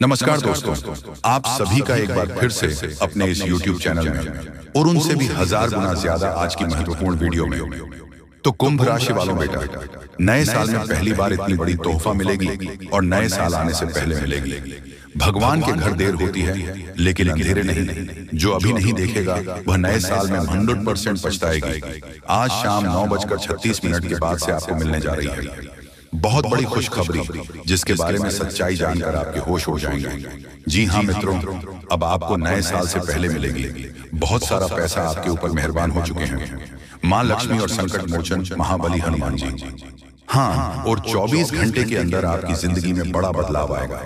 नमस्कार दोस्तों, आप सभी का एक बार फिर से अपने इस YouTube चैनल में और उनसे भी हजार गुना ज्यादा आज की महत्वपूर्ण वीडियो में। तो कुंभ राशि वालों बेटा, नए साल में पहली बार इतनी बड़ी तोहफा मिलेगी और नए साल आने से पहले मिलेगी। भगवान के घर देर होती है लेकिन अंधेरे नहीं। जो अभी नहीं देखेगा वह नए साल में 100% पछताएगी। आज शाम 9:36 के बाद से आपको मिलने जा रही है बहुत बड़ी खुशखबरी, जिसके बारे में सच्चाई जानकर आपके होश हो जाएंगे। जी हाँ मित्रों, अब आपको नए साल से पहले मिलेगी। बहुत सारा पैसा आपके ऊपर मेहरबान हो चुके हैं माँ लक्ष्मी और संकट मोचन महाबली हनुमान जी। हाँ, और 24 घंटे के अंदर आपकी जिंदगी में बड़ा बदलाव आएगा।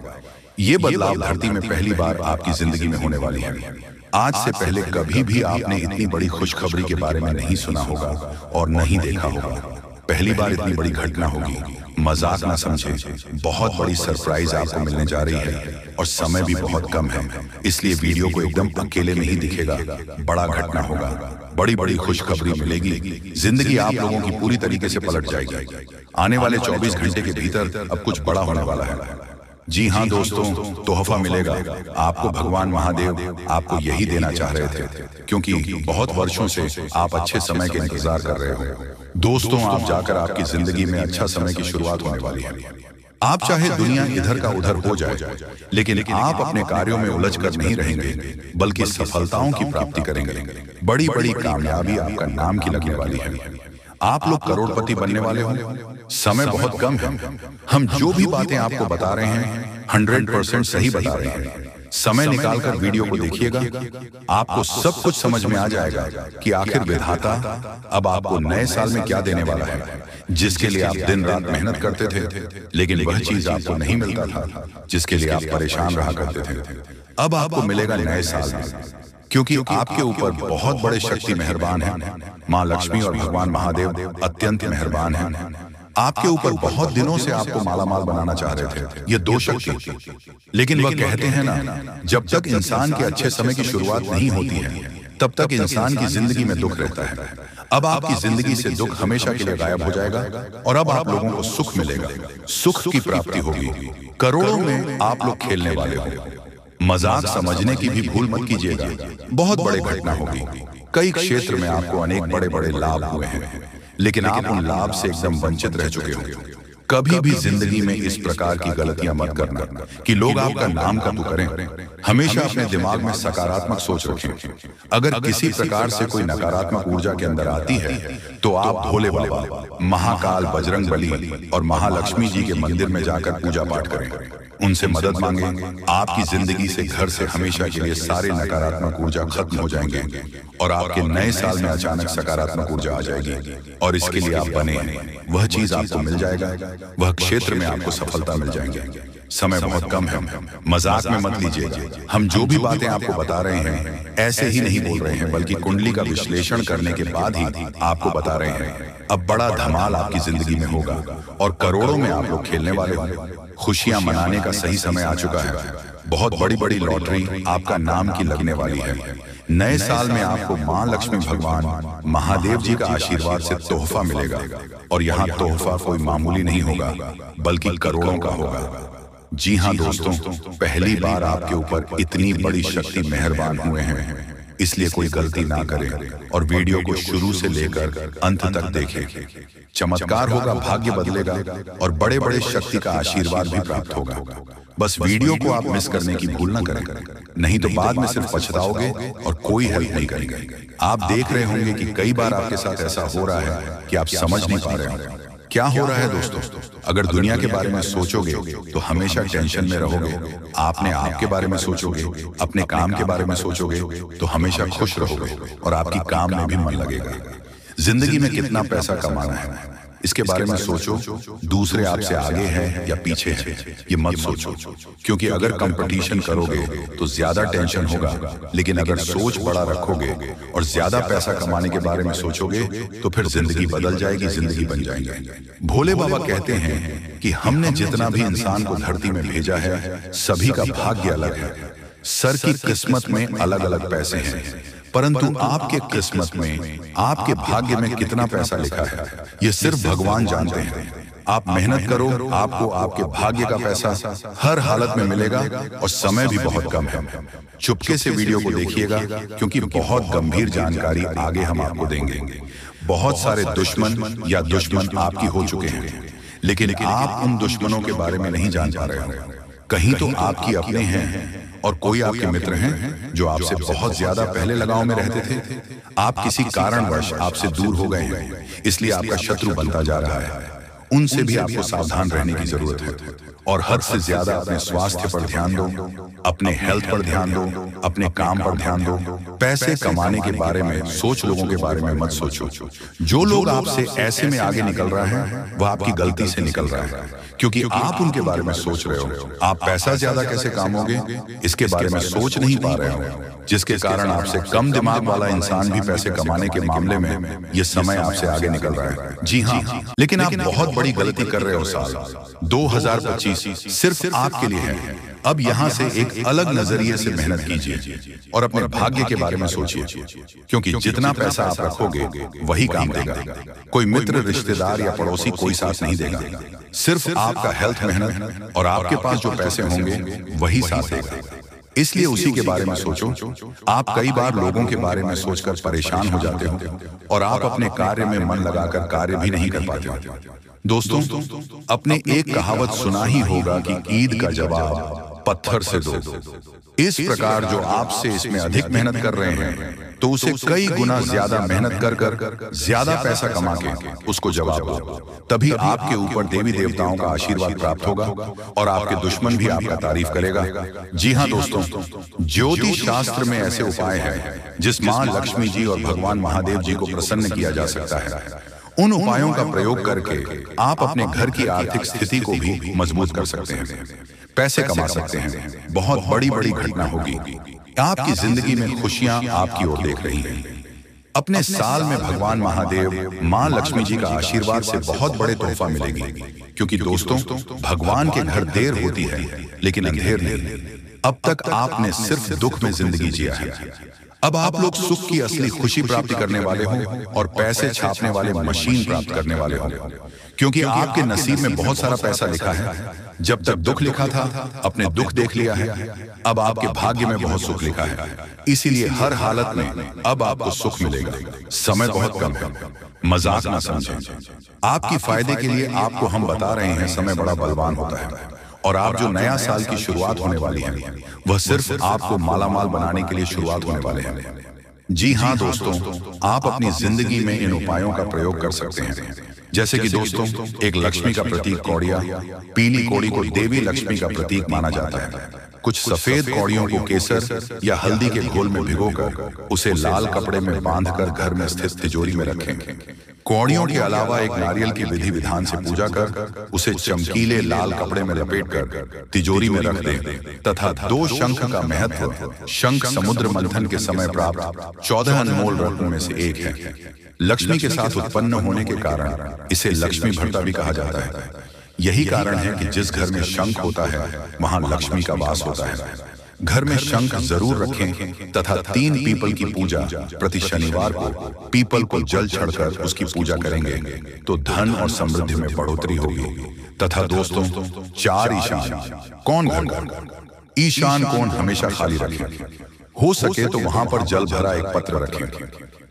ये बदलाव धरती में पहली बार आपकी जिंदगी में होने वाली है। आज से पहले कभी भी आपने इतनी बड़ी खुशखबरी के बारे में नहीं सुना होगा और नहीं देखा होगा। पहली बार इतनी बड़ी घटना होगी, मजाक ना समझे। बहुत बड़ी सरप्राइज आपको मिलने जा रही है और समय भी बहुत कम है, इसलिए वीडियो को एकदम अकेले नहीं दिखेगा। बड़ा घटना होगा, बड़ी बड़ी खुशखबरी मिलेगी। जिंदगी आप लोगों की पूरी तरीके से पलट जाएगी। आने वाले 24 घंटे के भीतर अब कुछ बड़ा होने वाला है। जी हाँ दोस्तों, तोहफा मिलेगा आपको। भगवान महादेव आपको यही देना चाह रहे थे, क्योंकि बहुत वर्षों से आप अच्छे समय के इंतजार कर रहे हो। दोस्तों, आप जाकर आपकी जिंदगी में अच्छा समय की शुरुआत होने वाली है। आप चाहे दुनिया इधर का उधर हो जाए, लेकिन आप अपने कार्यों में उलझ कर नहीं रहेंगे, बल्कि सफलताओं की प्राप्ति करेंगे। बड़ी बड़ी कामयाबी आपका नाम की लगने वाली है। आप लोग करोड़पति बनने वाले हो। समय बहुत कम है। हम जो भी बातें आपको बता रहे हैं 100% सही बता रहे हैं। समय निकालकर वीडियो को देखिएगा, आपको सब कुछ समझ में आ जाएगा कि आखिर विधाता अब आपको नए साल में क्या देने वाला है। जिसके लिए आप दिन रात मेहनत करते थे, लेकिन वह चीज आपको नहीं मिलता था जिसके लिए आप परेशान रहा करते थे, अब आपको मिलेगा नए साल में। क्योंकि आपके ऊपर बहुत बड़े शक्ति मेहरबान हैं। माँ लक्ष्मी और भगवान महादेव अत्यंत मेहरबान हैं। आपके ऊपर बहुत दिनों से आपको मालामाल बनाना चाह रहे थे ये दो शक्ति। लेकिन वह कहते हैं ना, जब तक इंसान के अच्छे समय की शुरुआत नहीं होती है तब तक इंसान की जिंदगी में दुख रहता है। अब आपकी जिंदगी से दुख हमेशा के लिए गायब हो जाएगा और अब आप लोगों को सुख मिलेगा। सुख की प्राप्ति होगी। करोड़ों में आप लोग खेलने वाले हो। मजाक समझने की भी भूल मत कीजिएगा। बहुत बड़ी घटना होगी। कई क्षेत्र में आपको अनेक बड़े बड़े लाभ हुए हैं, लेकिन आप उन लाभ से एकदम वंचित रह चुके हो। कभी भी जिंदगी में इस प्रकार की गलतियां मत करना कि लोग आपका नाम का तो करें। हमेशा अपने दिमाग में सकारात्मक सोच रखें। अगर किसी प्रकार से कोई नकारात्मक ऊर्जा के अंदर आती है तो आप भोले बाबा, महाकाल, बजरंग बली और महालक्ष्मी जी के मंदिर में जाकर पूजा पाठ करें। उनसे मदद मांगे। आपकी जिंदगी से घर से हमेशा के लिए सारे नकारात्मक ऊर्जा खत्म हो जाएंगे और आपके नए साल में अचानक सकारात्मक ऊर्जा आ जाएगी। और इसके लिए आप बने हैं, वह चीज आपको मिल जाएगा, वह क्षेत्र में आपको सफलता मिल जाएंगे। समय बहुत कम है, मजाक में मत लीजिए। हम जो भी बातें आपको बता रहे हैं ऐसे ही नहीं बोल रहे हैं, बल्कि कुंडली का विश्लेषण करने के बाद ही आपको बता रहे हैं। अब बड़ा धमाल आपकी जिंदगी में होगा और करोड़ों में आप लोग खेलने वाले हो। खुशियां मनाने का सही समय आ चुका है। बहुत बड़ी बड़ी लॉटरी आपका नाम की लगने वाली है। नए साल में आपको माँ लक्ष्मी, भगवान महादेव जी का आशीर्वाद से तोहफा मिलेगा। और यहाँ तोहफा कोई मामूली नहीं होगा, बल्कि करोड़ों का होगा। जी हाँ दोस्तों, पहली बार आपके ऊपर इतनी बड़ी शक्ति मेहरबान हुए हैं, इसलिए कोई गलती ना करें और वीडियो को शुरू से लेकर अंत तक देखें। चमत्कार होगा, भाग्य बदलेगा और बड़े बड़े शक्ति का आशीर्वाद भी प्राप्त होगा। बस वीडियो को आप मिस करने की भूल ना करें, नहीं तो बाद में सिर्फ पछताओगे और कोई हेल्प नहीं करेंगे। आप देख रहे होंगे कि कई बार आपके साथ ऐसा हो रहा है कि आप समझ नहीं पा रहे हो क्या हो रहा है। दोस्तों, अगर दुनिया के बारे में सोचोगे तो हमेशा टेंशन में रहोगे। आपने आपके बारे में सोचोगे, अपने काम के बारे में सोचोगे तो हमेशा खुश रहोगे और आपकी काम में भी मन लगेगा। जिंदगी में कितना पैसा कमाना है इसके बारे में सोचो। दूसरे आपसे आगे हैं या पीछे हैं ये मत सोचो, क्योंकि अगर कंपटीशन करोगे तो ज्यादा टेंशन होगा। लेकिन अगर सोच बड़ा रखोगे और ज्यादा पैसा कमाने के बारे में सोचोगे तो फिर जिंदगी बदल जाएगी, जिंदगी बन जाएगी। भोले बाबा कहते हैं कि हमने जितना भी इंसान को धरती में भेजा है सभी का भाग्य अलग है। सर की किस्मत में अलग अलग पैसे हैं, परंतु आपके किस्मत में, आपके भाग्य में कितना पैसा लिखा है ये सिर्फ भगवान जानते हैं। आप मेहनत करो, आपको आपके भाग्य का पैसा हर हालत में मिलेगा और समय भी बहुत कम है। चुपके से वीडियो को देखिएगा क्योंकि बहुत गंभीर जानकारी आगे हम आपको देंगे। बहुत सारे दुश्मन या दुश्मन आपकी हो चुके हैं, लेकिन आप उन दुश्मनों के बारे में नहीं जान पा रहे हो। कहीं तो आपकी अपने हैं और कोई आपके मित्र हैं जो आपसे बहुत ज्यादा पहले लगाव में रहते थे। आप किसी कारणवश आपसे दूर हो गए हैं, इसलिए आपका शत्रु बनता जा रहा है। उनसे भी आपको सावधान रहने की जरूरत है और हद से ज्यादा अपने स्वास्थ्य पर ध्यान दो, अपने हेल्थ पर ध्यान दो, अपने काम पर ध्यान दो। पैसे कमाने के बारे में सोच लोगों के बारे में मत सोचो। जो लोग आपसे ऐसे में आगे निकल रहा है वह आपकी गलती से निकल रहा है, क्योंकि आप उनके बारे में सोच रहे हो। आप पैसा ज्यादा कैसे कमाओगे इसके बारे में सोच नहीं पा रहे हो, जिसके कारण आपसे कम दिमाग वाला इंसान भी पैसे कमाने के मामले में ये समय आपसे आगे निकल रहा है। जी हाँ, लेकिन आप बहुत बड़ी गलती कर रहे हो। साल 2025 सिर्फ आपके लिए है। अब यहाँ से एक अलग नजरिए से मेहनत कीजिए और अपने भाग्य के बारे में सोचिए, क्योंकि जितना पैसा आप रखोगे वही काम देगा। कोई मित्र, रिश्तेदार या पड़ोसी कोई साथ नहीं देगा। सिर्फ आपका हेल्थ, मेहनत और आपके पास जो पैसे होंगे वही साथ देगा। इसलिए उसी के बारे में सोचो। आप कई बार लोगों के बारे में सोचकर परेशान हो जाते हो और आप अपने कार्य में मन लगाकर कार्य भी नहीं कर पाते हो। दोस्तों, अपने एक कहावत सुना ही होगा कि ईद का जवाब पत्थर से दो। इस प्रकार जो आपसे इसमें अधिक मेहनत कर रहे हैं तो उसे कई गुना ज्यादा मेहनत कर ज्यादा पैसा कमा के उसको जवाब दो। तभी आपके ऊपर देवी देवताओं का आशीर्वाद प्राप्त होगा और आपके दुश्मन भी आपका तारीफ करेगा। जी हाँ दोस्तों, ज्योतिष शास्त्र में ऐसे उपाय हैं जिस मां लक्ष्मी जी और भगवान महादेव जी को प्रसन्न किया जा सकता है। उन उपायों का प्रयोग करके आप अपने घर की आर्थिक स्थिति को भी मजबूत कर सकते हैं, पैसे कमा सकते हैं। बहुत बड़ी बड़ी घटना होगी। आपकी जिंदगी में खुशियां आपकी ओर देख रही हैं। अपने साल में भगवान महादेव, मां लक्ष्मी जी का आशीर्वाद से बहुत बड़े तोहफा मिलेगी, क्योंकि दोस्तों भगवान के घर देर होती है लेकिन अंधेर नहीं। अब तक आपने सिर्फ दुख में जिंदगी जिया है। अब आप लोग सुख की असली खुशी प्राप्त करने वाले हो और पैसे छापने वाले मशीन प्राप्त करने वाले हो, क्योंकि आपके नसीब में बहुत सारा पैसा लिखा है। जब तक दुख लिखा था अपने दुख देख लिया है, अब आपके भाग्य में बहुत सुख लिखा है। इसीलिए हर हालत में अब आपको सुख मिलेगा। समय बहुत कम है, मजाक ना समझें। आपकी फायदे के लिए आपको हम बता रहे हैं, समय बड़ा बलवान होता है और आप जो नया साल की शुरुआत होने वाली है वह सिर्फ आपको मालामाल बनाने के लिए शुरुआत होने वाले हैं। जी हाँ दोस्तों, आप अपनी जिंदगी में इन उपायों का प्रयोग कर सकते हैं। जैसे कि दोस्तों, एक लक्ष्मी का प्रतीक कौड़िया, पीली कौड़ी को देवी लक्ष्मी का प्रतीक माना जाता है। कुछ सफेद कौड़ियों को केसर या हल्दी के घोल में भिगोकर उसे लाल कपड़े में बांधकर घर में स्थित तिजोरी में रखें। कौड़ियों के अलावा एक नारियल की विधि विधान से पूजा कर उसे चमकीले लाल कपड़े में लपेटकर तिजोरी में रख दें तथा 2 शंख का महत्व, शंख समुद्र मंथन के समय प्राप्त 14 अनमोल रत्न में से एक है। लक्ष्मी के साथ उत्पन्न होने के कारण इसे लक्ष्मी भरता भी कहा जाता है। यही कारण है कि जिस घर में शंख होता है वहां लक्ष्मी का वास होता है। घर में शंख जरूर रखें तथा 3 पीपल की पूजा प्रति शनिवार को पीपल को जल चढ़कर उसकी पूजा करेंगे तो धन और समृद्धि में बढ़ोतरी होगी। तथा दोस्तों, 4 ईशान कौन घर, ईशान कोण हमेशा खाली रखें। हो सके तो वहां पर जल भरा एक पत्र रखें,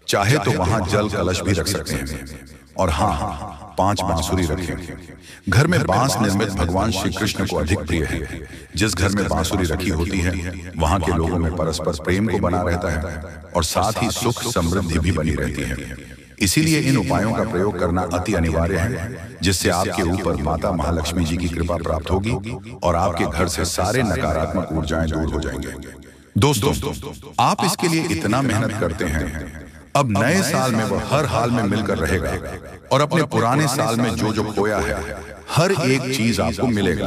चाहे तो वहां जल कलश भी रख सकते हैं। और हाँ, 5 बांसुरी रखें। घर में बांस निर्मित भगवान श्री कृष्ण को अधिक प्रिय है। जिस घर में बांसुरी रखी होती है वहां के लोगों में परस्पर प्रेम को बना रहता है और साथ ही सुख समृद्धि भी बनी रहती है। इसीलिए इन उपायों का प्रयोग करना अति अनिवार्य है, जिससे आपके ऊपर माता महालक्ष्मी जी की कृपा प्राप्त होगी और आपके घर से सारे नकारात्मक ऊर्जाएं दूर हो जाएंगे। दोस्तों, आप इसके लिए इतना मेहनत करते हैं, अब नए साल में वह हर हाल में मिलकर रहेगा और अपने पुराने साल में जो जो खोया है हर एक चीज आपको मिलेगा,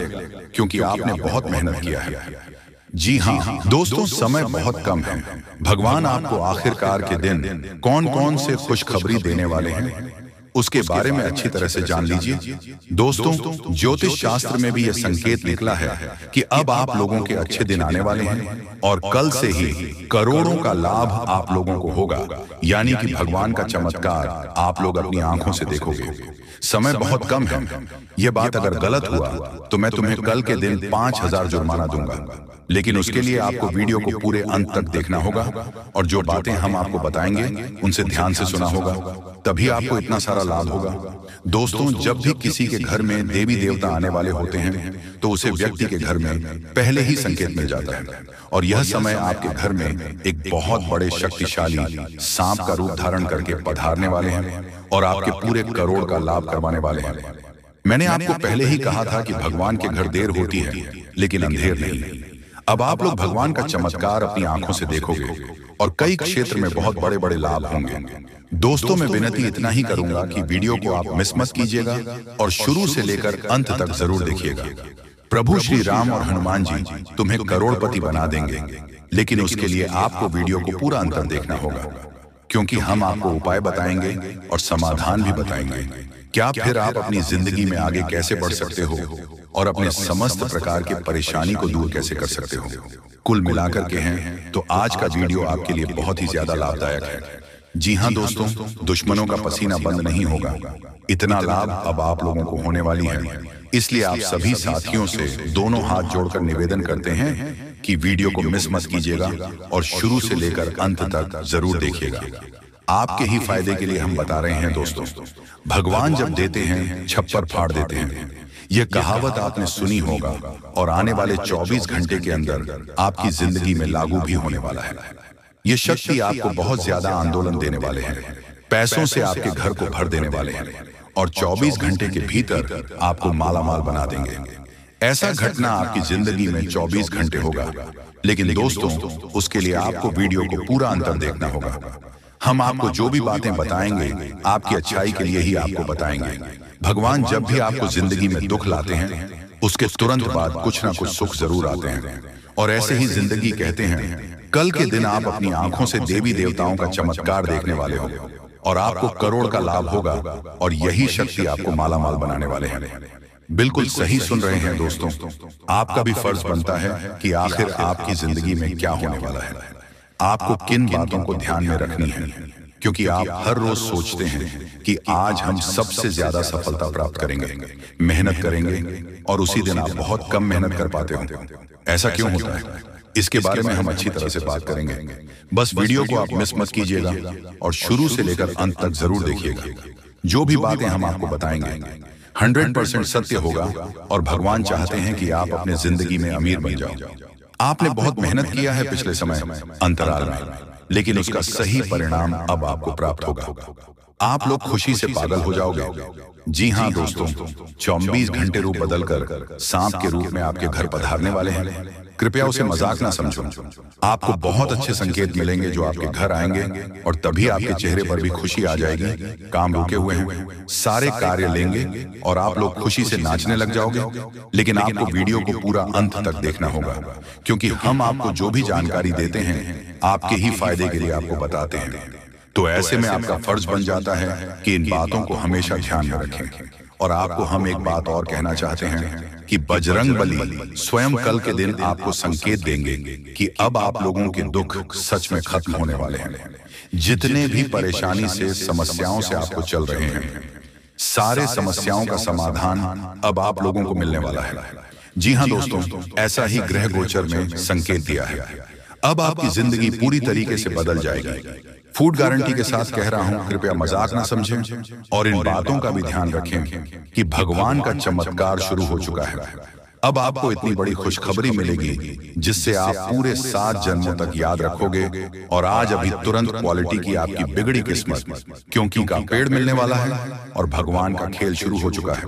क्योंकि आपने बहुत मेहनत किया है। जी हाँ दोस्तों, समय बहुत कम है। भगवान आपको आखिरकार के दिन कौन कौन से खुशखबरी देने वाले हैं उसके बारे में अच्छी तरह से जान लीजिए। दोस्तों, ज्योतिष शास्त्र में भी यह संकेत निकला है कि अब आप लोगों के अच्छे दिन आने वाले हैं और कल से ही करोड़ों का लाभ आप लोगों को होगा, यानी कि भगवान का चमत्कार आप लोग अपनी आंखों से देखोगे। समय बहुत कम है। यह बात अगर गलत हुआ तो मैं तुम्हें कल के दिन 5,000 जुर्माना दूंगा, लेकिन उसके लिए आपको वीडियो को पूरे अंत तक देखना होगा और जो बातें हम आपको बताएंगे उनसे ध्यान से सुना होगा, तभी आपको इतना सारा लाभ होगा। दोस्तों, जब भी किसी के घर में देवी देवता आने वाले होते हैं तो उसे व्यक्ति के घर में पहले ही संकेत मिल जाता है, और यह समय आपके घर में एक बहुत बड़े शक्तिशाली सांप का रूप धारण करके पधारने वाले हैं और आपके पूरे करोड़ का लाभ करवाने वाले हैं। मैंने आपको पहले ही कहा था कि भगवान के घर देर होती है लेकिन अंधेर नहीं। अब आप लोग भगवान का चमत्कार अपनी आंखों से देखोगे और कई क्षेत्र में बहुत बड़े बड़े लाभ होंगे। दोस्तों, मैं विनती इतना ही करूंगा कि वीडियो को आप मिस मत कीजिएगा और शुरू से लेकर अंत तक जरूर देखिएगा। प्रभु श्री राम और हनुमान जी तुम्हें करोड़पति बना देंगे, लेकिन उसके लिए आपको वीडियो को पूरा अंत तक देखना होगा, क्योंकि हम आपको उपाय बताएंगे और समाधान भी बताएंगे। क्या फिर आप अपनी जिंदगी में आगे कैसे बढ़ सकते हो और अपने समस्त प्रकार की परेशानी को दूर कैसे कर सकते हो। कुल मिलाकर के हैं तो आज का वीडियो आपके लिए बहुत ही ज्यादा लाभदायक है। जी हाँ दोस्तों, दुश्मनों का पसीना बंद नहीं होगा। इतना लाभ अब आप लोगों को होने वाली है, इसलिए आप सभी साथियों से दोनों हाथ जोड़कर निवेदन करते हैं कि वीडियो को मिस मत कीजिएगा और शुरू से लेकर अंत तक जरूर देखिएगा। आपके ही फायदे के लिए हम बता रहे हैं दोस्तों। भगवान जब देते हैं छप्पर फाड़ देते हैं, यह कहावत आपने सुनी होगा और आने वाले 24 घंटे के अंदर आपकी जिंदगी में लागू भी होने वाला है। ये शक्ति आपको बहुत ज्यादा आंदोलन देने वाले हैं, पैसों से आपके घर को भर देने वाले हैं और 24 घंटे के भीतर आपको मालामाल बना देंगे। ऐसा घटना आपकी जिंदगी में 24 घंटे होगा, लेकिन दोस्तों उसके लिए आपको वीडियो को पूरा अंतर देखना होगा। हम आपको जो भी बातें बताएंगे आपकी अच्छाई के लिए ही आपको बताएंगे। भगवान जब भी आपको जिंदगी में दुख लाते हैं उसके तुरंत बाद कुछ ना कुछ सुख जरूर आते हैं, और ऐसे ही जिंदगी कहते हैं। कल के दिन आप अपनी आंखों से देवी देवताओं का चमत्कार देखने वाले हो और आपको करोड़ का लाभ होगा, और यही शक्ति आपको मालामाल बनाने वाले हैं। बिल्कुल सही सुन रहे हैं दोस्तों। आपका भी फर्ज बनता है कि आखिर आपकी जिंदगी में क्या होने वाला है, आपको किन बातों को ध्यान में रखनी है, क्योंकि आप हर रोज सोचते हैं कि आज हम सबसे ज्यादा सफलता प्राप्त करेंगे, मेहनत करेंगे, और उसी दिन आप बहुत कम मेहनत कर पाते हो। ऐसा क्यों होता है, इसके बारे में हम अच्छी तरह से बात करेंगे। बस वीडियो को आप मिस मत कीजिएगा और शुरू से लेकर अंत तक जरूर देखिएगा। जो भी बातें हम आपको बताएंगे 100% सत्य होगा, और भगवान चाहते हैं कि आप अपने जिंदगी में अमीर बन जाओ। आपने बहुत मेहनत किया है पिछले समय अंतराल में, लेकिन उसका सही परिणाम अब आपको प्राप्त होगा। आप लोग खुशी से पागल हो जाओगे। जी हाँ दोस्तों, 24 घंटे रूप बदलकर सांप के रूप में आपके घर पधारने वाले हैं। कृपया उसे मजाक ना समझो। आपको बहुत अच्छे संकेत मिलेंगे जो आपके घर आएंगे, और तभी आपके चेहरे पर भी खुशी आ जाएगी। काम रुके हुए हैं, सारे कार्य लेंगे और आप लोग खुशी से नाचने लग जाओगे। लेकिन आपको वीडियो को पूरा अंत तक देखना होगा, क्योंकि हम आपको जो भी जानकारी देते हैं आपके ही फायदे के लिए आपको बताते हैं। तो ऐसे में आपका फर्ज बन जाता है कि इन बातों को हमेशा ध्यान में रखें। और आपको हम एक बात और कहना चाहते हैं कि बजरंग बली स्वयं कल के दिन आपको संकेत देंगे कि अब आप लोगों के दुख सच में खत्म होने वाले हैं। जितने भी परेशानी से समस्याओं से आपको चल रहे हैं, सारे समस्याओं का समाधान अब आप लोगों को मिलने वाला है। जी हाँ दोस्तों, ऐसा ही ग्रह गोचर में संकेत दिया है। अब आपकी जिंदगी पूरी तरीके से बदल जाएगी। फूड गारंटी के साथ कह रहा हूं, कृपया मजाक ना समझें और इन बातों का भी ध्यान रखें कि भगवान का चमत्कार शुरू हो चुका है। अब आपको इतनी बड़ी खुशखबरी मिलेगी जिससे आप पूरे 7 जन्मों तक याद रखोगे, और आज अभी तुरंत क्वालिटी की आपकी बिगड़ी किस्मत, क्योंकि का पेड़ मिलने वाला है और भगवान का खेल शुरू हो चुका है।